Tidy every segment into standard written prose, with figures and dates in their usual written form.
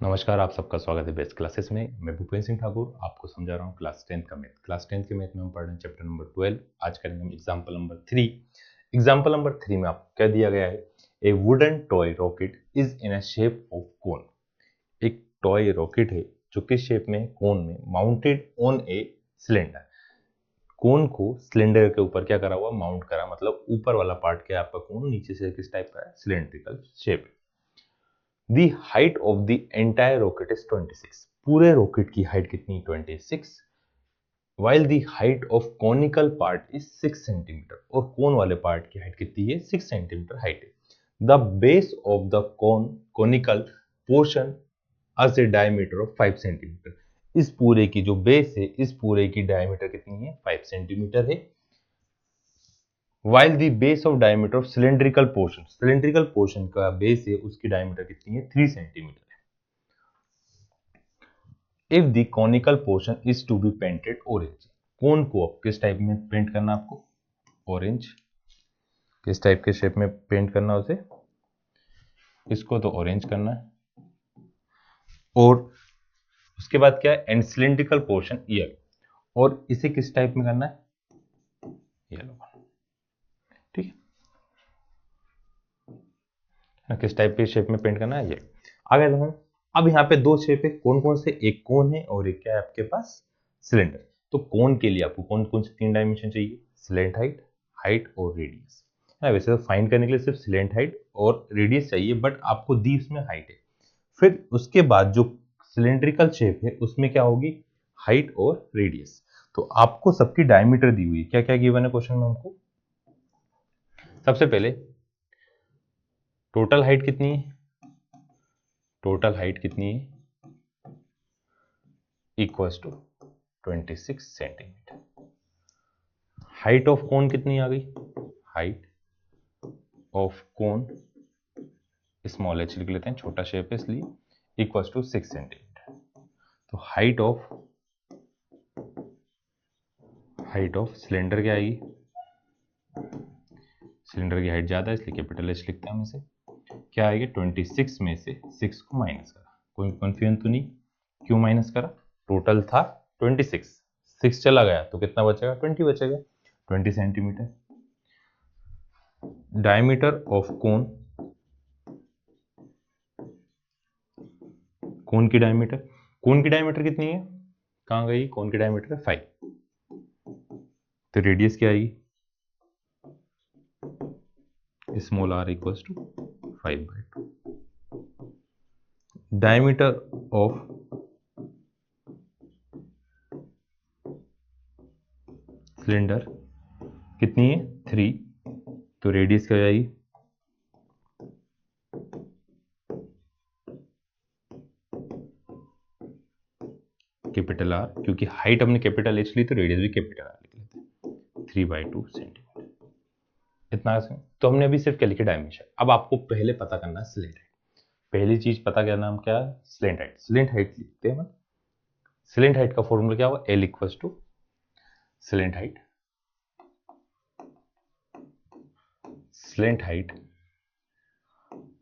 नमस्कार, आप सबका स्वागत है बेस्ट क्लासेस में। मैं भूपेंद्र सिंह ठाकुर आपको समझा रहा हूँ क्लास 10 का मैथ। क्लास 10 के मैथ में हम पढ़ रहे हैं चैप्टर नंबर 12। आज करेंगे हम एग्जाम्पल नंबर 3। एग्जाम्पल नंबर 3 में आपको क्या दिया गया है? ए wooden toy rocket is in a shape of cone. एक टॉय रॉकेट है जो किस शेप में? कोन में, माउंटेड ऑन ए सिलेंडर। कोन को सिलेंडर के ऊपर क्या करा हुआ? माउंट करा, मतलब ऊपर वाला पार्ट क्या है आपका कोन, नीचे से किस टाइप का है? Cylindrical shape. The height of the entire rocket is 26. पूरे रॉकेट की हाइट कितनी? 26. While the height of conical part is 6 centimetre, और कोन वाले पार्ट की हाइट कितनी है? 6 सेंटीमीटर हाइट है। The base of the conical portion has a diameter of 5 centimetre. इस पूरे की जो बेस है, इस पूरे की डायमीटर कितनी है? 5 सेंटीमीटर है। While the base of diameter of cylindrical portion का बेस है, उसकी डायमीटर कितनी है? 3 सेंटीमीटर है। If the conical portion is to be painted orange, कोन को अब किस टाइप में पेंट करना आपको? ऑरेंज। किस टाइप के शेप में पेंट करना उसे? इसको तो ऑरेंज करना है। और उसके बाद क्या है? एंड सिलिंड्रिकल पोर्शन येलो, और इसे किस टाइप में करना है? येलो। ठीक है, किस टाइप के शेप में पेंट करना है? ये आगे देखो, अब यहाँ पे दो शेप है। कौन कौन से? एक कोन है और एक क्या है आपके पास? सिलेंडर। तो कोन के लिए आपको कौन कौन से 3 डायमेंशन चाहिए? स्लेंट हाइट, हाइट और रेडियस। वैसे तो फाइंड करने के लिए सिर्फ स्लेंट हाइट और रेडियस चाहिए, बट आपको दी उसमें हाइट है। फिर उसके बाद जो सिलेंड्रिकल शेप है उसमें क्या होगी? हाइट और रेडियस। तो आपको सबकी डायमीटर दी हुई है। क्या क्या गिवन है क्वेश्चन में हमको? सबसे पहले टोटल हाइट कितनी है? टोटल हाइट कितनी है? Equals to 26 centimetre. Height of cone कितनी आ गई? Height of cone, small h लिख लेते हैं, छोटा शेप है इसलिए, इक्वल्स टू 6 सेंटीमीटर। तो हाइट ऑफ सिलेंडर क्या आएगी? सिलेंडर की हाइट ज्यादा है इसलिए कैपिटल एच लिखते हैं हम इसे। क्या आएगी? 26 में से 6 को माइनस करा। कोई कंफ्यूजन तो नहीं? क्यों माइनस करा? टोटल था 26, 6 चला गया तो कितना बचेगा? 20 बचेगा। 20 सेंटीमीटर। डायमीटर ऑफ कोन, कोन की डायमीटर कितनी है? कहां गई? कोन की डायमीटर 5। तो रेडियस क्या आएगी? Small r equals to 5/2। Diameter of cylinder कितनी है? 3। तो रेडियस क्या आएगी? कैपिटल आर, क्योंकि हाइट हमने कैपिटल एच ली तो रेडियस भी कैपिटल आर लिख लेते हैं, 3/2 सेंटीमीटर। इतना तो हमने अभी सिर्फ क्या लिखे? डायमेंशन। अब आपको पहले पता करना है स्लेंट हाइट। पहली चीज पता करना हम क्या है? Slant height. स्लेंट हाइट लिखते हैं हम। स्लेंट हाइट का फॉर्मूला क्या होगा? L equals to slant height,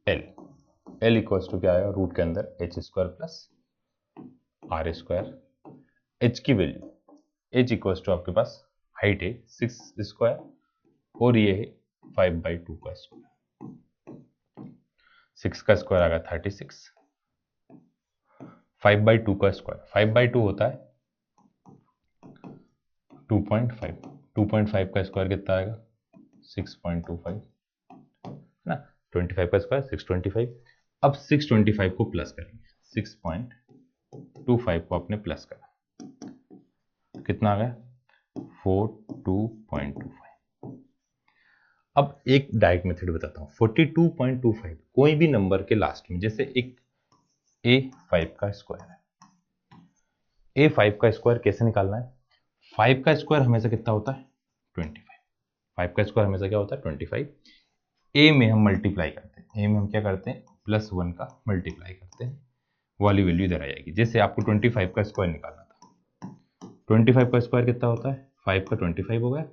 l equals to क्या आएगा? रूट के अंदर h² प्लस r²। h की वैल्यू, h इक्वल्स टू आपके पास हाइट है 6² और ये है 5/2 का स्क्वायर। 6 का स्क्वायर आ गया 36। 5/2 का स्क्वायर, 5/2 होता है 2.5। 2.5 का स्क्वायर कितना आएगा? 6.25 ना। 25 का स्क्वायर 625। अब 625 को प्लस करेंगे, 6.25 को आपने प्लस करा, कितना आ गया? 42.25। अब एक डायरेक्ट मेथड बताता हूँ। 42.25 कोई भी नंबर के लास्ट में, जैसे एक a5 का स्क्वायर है। a5 का स्क्वायर कैसे निकालना है? 5 का स्क्वायर हमेशा कितना होता है? 25। 5 का स्क्वायर हमेशा क्या होता है? 25। a में हम मल्टीप्लाई करते हैं, a में हम क्या करते हैं? +1 का मल्टीप्लाई करते हैं, वाली वैल्यू इधर आ जाएगी। जैसे आपको 25 का स्क्वायर निकालना था, 25 का स्क्वायर कितना होता है? 5 का 25 हो गया।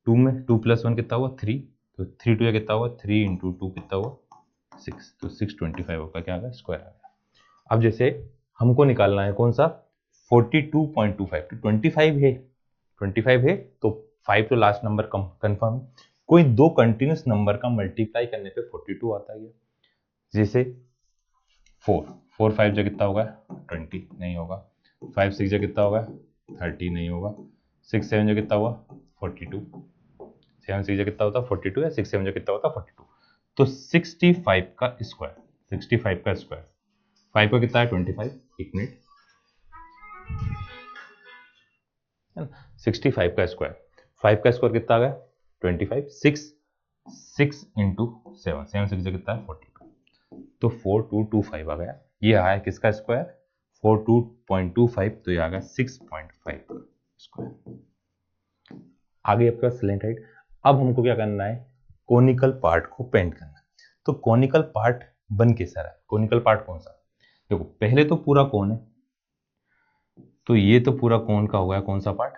2 में 2 + 1 कितना हुआ? 3। तो 3 2 कितना हुआ? 3 × 2 कितना हुआ? 6। तो 625 का क्या आ गया? स्क्वायर आ गया। अब जैसे हमको निकालना है कौन सा 42.25, तो 25 है तो 5 तो लास्ट नंबर कंफर्म। कोई दो कंटिन्यूस नंबर का मल्टीप्लाई करने पे 42 आता है। जैसे 4 5 जो कितना होगा 20 नहीं होगा, 5 6 जो कितना होगा 30 नहीं होगा, 6 7 जो कितना हुआ 42, 7 6 जो कितना होता 42 या 6 7 जो कितना होता 42। तो 65 का स्क्वायर, 65 का स्क्वायर 5 का कितना है 25, एक मिनट, 65 का स्क्वायर, 5 का स्क्वायर कितना आ गया 25, 6 इंटू 7 7 6 जो कितना है 42, तो 4225 आ गया। ये आया किसका स्क्वायर 42.25, तो ये आ गया 6.5 का स्क्वायर। आगे आपके पास सिलेंडराइड। अब हमको क्या करना है कोनिकल पार्ट को पेंट करना है। तो कोनिकल पार्ट बन कैसा रहा है, कोनिकल पार्ट कौन सा, देखो पहले तो पूरा कोन है, तो ये तो पूरा कोन का हो गया कौन सा पार्ट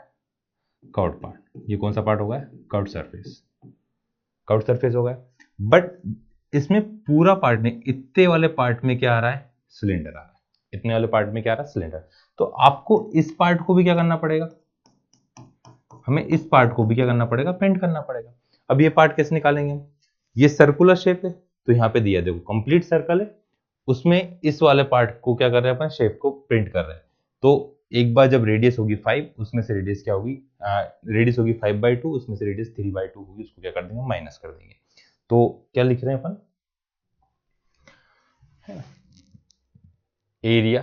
कर्व्ड पार्ट। ये कौन सा पार्ट हो गया कर्व्ड सरफेस, कर्व्ड सरफेस हो गया। बट इसमें पूरा पार्ट नहीं, इतने वाले पार्ट में क्या आ रहा है सिलेंडर आ रहा है, इतने वाले पार्ट में क्या आ रहा है सिलेंडर। तो आपको इस पार्ट को भी क्या करना पड़ेगा, हमें इस पार्ट को भी क्या करना पड़ेगा पेंट करना पड़ेगा। अब ये पार्ट कैसे निकालेंगे हम, ये सर्कुलर शेप है तो यहाँ पे दिया देखो कंप्लीट सर्कल है, उसमें इस वाले पार्ट को क्या कर रहे हैं अपन शेप को पेंट कर रहे हैं। तो एक बार जब रेडियस होगी 5, उसमें से रेडियस क्या होगी, रेडियस होगी 5/2, उसमें से रेडियस 3/2 होगी, उसको क्या कर देंगे माइनस कर देंगे। तो क्या लिख रहे हैं अपन एरिया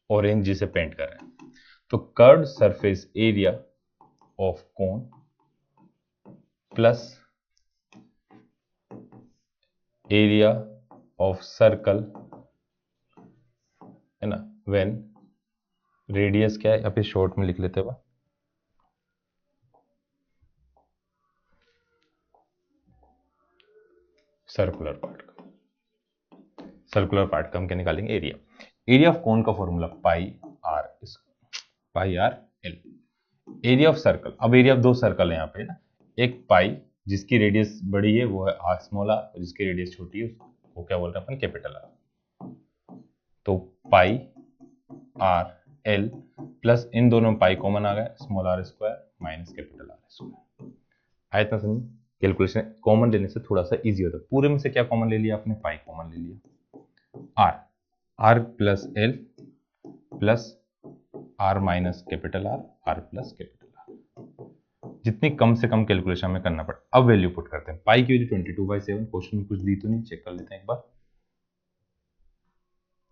ऑरेंज जिसे पेंट कर रहे हैं, तो curved surface area of cone plus area of circle है ना, व्हेन रेडियस क्या है, अभी शॉर्ट में लिख लेते हैं सर्कुलर पार्ट का, सर्कुलर पार्ट का हम क्या निकालेंगे एरिया, एरिया ऑफ कोन का formula pi r L. Area of circle, अब एरिया ऑफ दो सर्कल है यहाँ पे ना, एक पाई जिसकी रेडियस बड़ी है वो है आर स्मॉल आर, जिसकी रेडियस छोटी है वो क्या बोल रहे हैं अपन कैपिटल आर। तो पाई आर एल प्लस इन दोनों में पाई कॉमन आ गया small r square minus capital r square. आया इतना समझ, कैलकुलेशन कॉमन लेने से थोड़ा सा इजी होता है। पूरे में से क्या कॉमन ले लिया आपने पाई कॉमन ले लिया, r r plus l plus r minus capital r, r plus capital r. जितनी कम से कम कैलकुलेशन हमें करना पड़े। अब वैल्यू पुट करते हैं, पाई की वैल्यू 22/7, क्वेश्चन में कुछ दी तो नहीं, चेक कर लेते हैं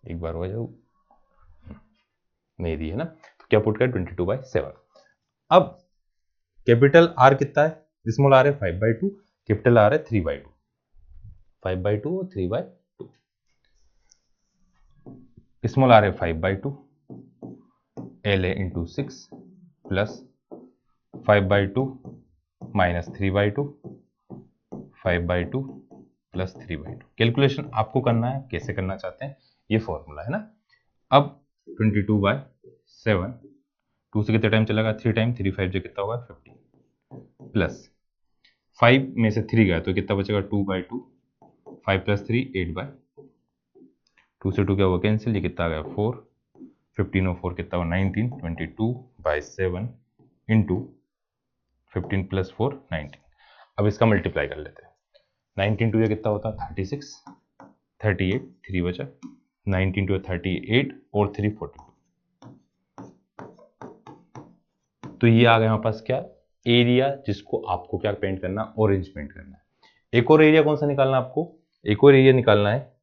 एक बार हो जाओ, नहीं दी है ना, तो क्या पुट कर 22/7। अब कैपिटल आर कितना है, स्मॉल आर है 5/2, कैपिटल आर है 3/2, 5/2 और 3/2, स्मॉल आर है 5/2, एल है into 6 plus 5/2 minus 3/2, 5/2 plus 3/2। Calculation आपको करना है, कैसे करना चाहते हैं, ये फॉर्मूला है ना। अब 22/7, 2 से कितने टाइम चलेगा 3 टाइम, 3 5 जो कितना होगा 15 प्लस 5 में से 3 गया तो कितना बचेगा 2/2, 5 प्लस 3 8/2, 2 से 2 क्या हुआ कैंसिल, ये कितना आ गया 4, 15 और 4 कितना हुआ 19, 22/7 इंटू 15 प्लस 4 19। अब इसका मल्टीप्लाई कर लेते हैं, 19 टू ये कितना होता है 36, 38 3 बचा, 19 टू 38 और 3 42। तो ये आ गया हमारे पास क्या एरिया, जिसको आपको क्या पेंट करना ऑरेंज पेंट करना है। एक और एरिया कौन सा निकालना है आपको, एक और एरिया निकालना है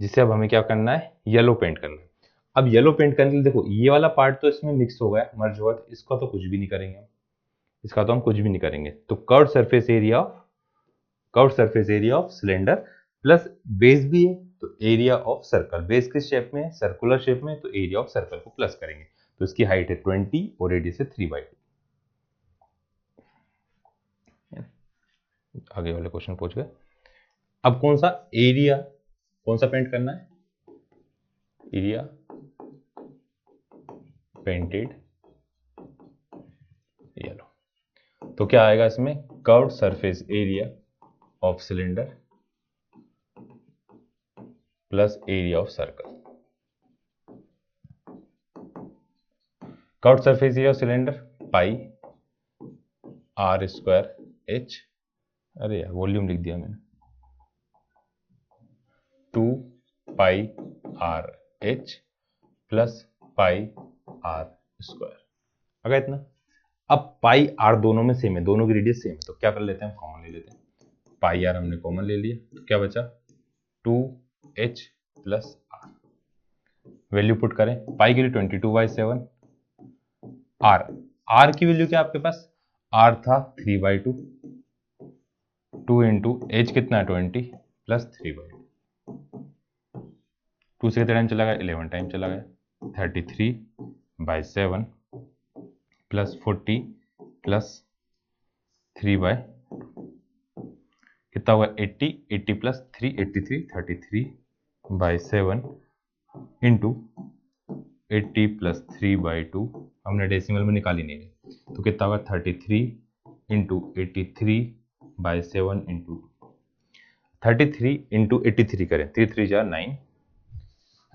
जिसे अब हमें क्या करना है येलो पेंट करना है। अब येलो पेंट करने के लिए देखो ये वाला पार्ट तो इसमें मिक्स हो गया मर्ज हुआ, तो इसका तो कुछ भी नहीं करेंगे, इसका तो हम कुछ भी नहीं करेंगे। तो curved surface area, curved surface area of cylinder plus base भी है तो एरिया ऑफ सर्कल, बेस किस शेप में है सर्कुलर शेप में, तो एरिया ऑफ सर्कल को प्लस करेंगे। तो इसकी हाइट है 20 और रेडियस है 3/2। आगे वाले क्वेश्चन पहुंच गए। अब कौन सा एरिया, कौन सा पेंट करना है, एरिया पेंटेड येलो। तो क्या आएगा इसमें curved surface area of cylinder plus area of circle. Curved surface area of cylinder pi r square h, अरे यार वॉल्यूम लिख दिया मैंने, 2 pi r h plus pi r square. अगर इतना, अब पाई आर दोनों में सेम है, दोनों की रेडियस सेम है, तो क्या कर लेते हैं, कॉमन ले लेते हैं। पाई आर हमने कॉमन ले लिया, तो क्या बचा 2h plus are. Value put करें, पाई के लिए 22/7, आर की वैल्यू क्या आपके पास, आर था 3/2, 2 इंटू एच कितना है 20 प्लस 3/2, 2 से कितना टाइम चला गया 11 टाइम चला गया, 33/7 प्लस 40 प्लस 3/2 कितना हुआ 80, 80 प्लस 3 83, 33/7 इंटू 80 प्लस 3/2, हमने डेसिमल में निकाली नहीं है, तो कितना होगा 33 इंटू 83/7 इंटू 33 इंटू 83 करें, 3 3 जा 9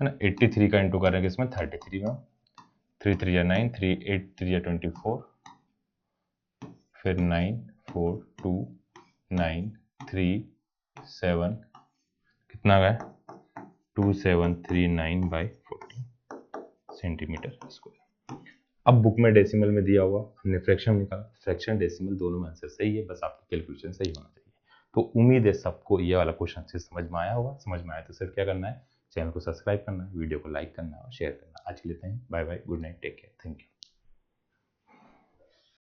है ना, 83 का इंटू करेंगे इसमें 33 में, 3 3 जा 9, 3 8 3 जा 24, फिर 9 4 2 9 3 7 कितना गया 2739/14 सेंटीमीटर स्क्वायर। अब बुक में डेसिमल में दिया हुआ, हमने फ्रैक्शन निकाला, फ्रैक्शन डेसिमल दोनों में आंसर सही है, बस आपकी कैलकुलेशन सही होना चाहिए। तो उम्मीद है सबको ये वाला क्वेश्चन अच्छे से समझ में आया होगा। समझ में आया तो सिर्फ क्या करना है, चैनल को सब्सक्राइब करना है, वीडियो को लाइक करना है और शेयर करना है। आज के लिए इतना ही, bye bye, good night, take care, thank you.